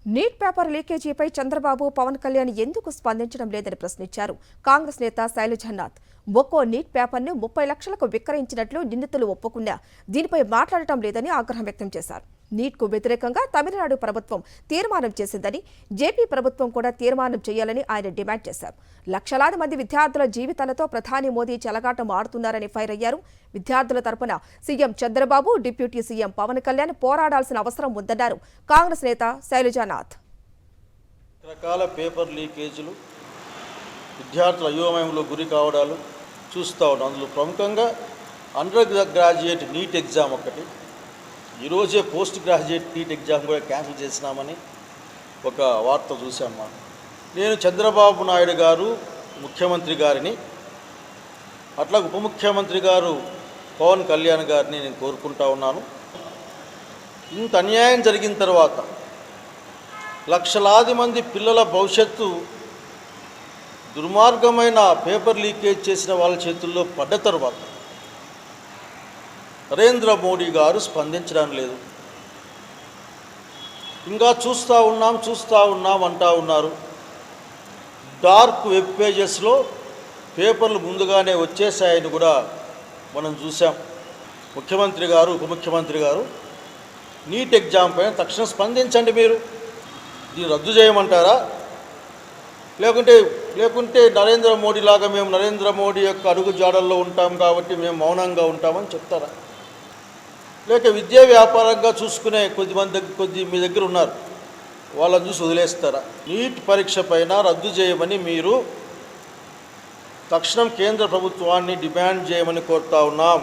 Neat paper లీకేజీపై Chandrababu Pawan Kalyan ఎందుకు స్పందించడం లేదని ప్రశ్నించారు కాంగ్రెస్ నేత శైలజానాథ్. ఒక్కో నీట్ పేపర్ను 30 లక్షలకు విక్రయించినట్లు నిందితులు ఒప్పుకున్నా దీనిపై మాట్లాడటం లేదని ఆగ్రహం వ్యక్తం చేశారు. నీట్కు వ్యతిరేకంగా తమిళనాడు ప్రభుత్వం తీర్మానం చేసిందని, జేపీ ప్రభుత్వం కూడా తీర్మానం చేయాలని ఆయన డిమాండ్ చేశారు. లక్షలాది మంది విద్యార్థుల జీవితాలతో ప్రధాని మోదీ చెలగాటం ఆడుతున్నారని ఫైర్ అయ్యారు. విద్యార్థుల తరపున CM Chandrababu, deputy CM Pawan Kalyan పోరాడాల్సిన అవసరం ఉందన్నారు కాంగ్రెస్ నేత శైలజానాథ్. రకరకాల పేపర్ లీకేజీలు, విద్యార్థుల అయోమయంలో గురి కావడాలు చూస్తూ ఉన్నాం. అందులో ప్రముఖంగా అండర్ గ్రాడ్యుయేట్ నీట్ ఎగ్జామ్ ఒకటి, ఈరోజే పోస్ట్ గ్రాడ్యుయేట్ నీట్ ఎగ్జామ్ కూడా క్యాన్సిల్ చేసినామని ఒక వార్త చూశామ్మా. నేను చంద్రబాబు నాయుడు గారు ముఖ్యమంత్రి గారిని, అట్లా ఉప ముఖ్యమంత్రి గారు పవన్ కళ్యాణ్ గారిని నేను కోరుకుంటా ఉన్నాను. ఇంత అన్యాయం జరిగిన తర్వాత, లక్షలాది మంది పిల్లల భవిష్యత్తు దుర్మార్గమైన పేపర్ లీకేజ్ చేసిన వాళ్ళ చేతుల్లో పడ్డ తర్వాత నరేంద్ర మోడీ గారు స్పందించడం లేదు. ఇంకా చూస్తూ ఉన్నాం అంటా ఉన్నారు. డార్క్ వెబ్ పేజెస్లో పేపర్లు ముందుగానే వచ్చేసాయని కూడా మనం చూసాం. ముఖ్యమంత్రి గారు, ఉప ముఖ్యమంత్రి గారు నీట్ ఎగ్జామ్ పైన తక్షణం స్పందించండి. మీరు దీన్ని రద్దు చేయమంటారా? లేకుంటే నరేంద్ర మోడీ లాగా మేము నరేంద్ర మోడీ యొక్క అడుగు జాడల్లో ఉంటాం కాబట్టి మేము మౌనంగా ఉంటామని చెప్తారా? లేక విద్యా వ్యాపారంగా చూసుకునే కొద్ది మీ దగ్గర ఉన్నారు, వాళ్ళని చూసి వదిలేస్తారా? నీట్ పరీక్ష పైన రద్దు చేయమని మీరు తక్షణం కేంద్ర ప్రభుత్వాన్ని డిమాండ్ చేయమని కోరుతా ఉన్నాం.